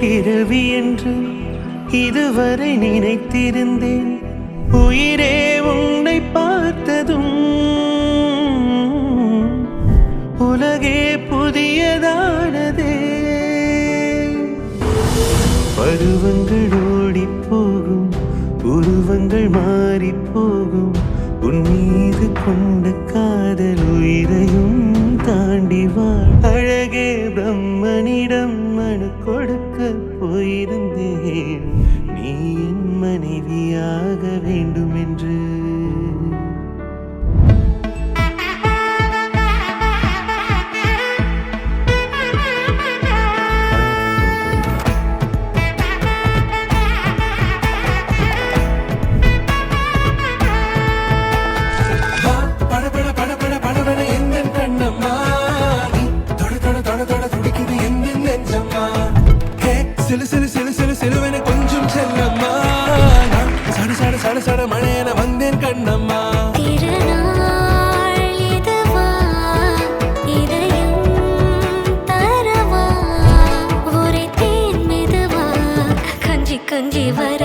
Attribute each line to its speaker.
Speaker 1: பிறவி என்று இதுவரை நினைத்திருந்தேன். உயிரே உன்னை பார்த்ததும் உலகே புதியதானதே. பருவங்கள் ஓடி போகும், உருவங்கள் மாறி போகும். உன் மீது கொண்ட காதல் உயிரையும் தாண்டி வாழ். அழகே பிரம்மனிடம் மனு கொடுக்க போயிருந்தேன், நீ என் மனைவியாக வேண்டும் என்று.
Speaker 2: சிலு சிலு சிலு சிலு சிலுவென கொஞ்சம் செல்லம்மா, சட சட சட சட மழையென வந்தேன் கண்ணம்மா.
Speaker 3: திருநாள் இதுவா, இதயம் தரவா, உரைத்தேன் மெதுவா, கஞ்சி கஞ்சி வர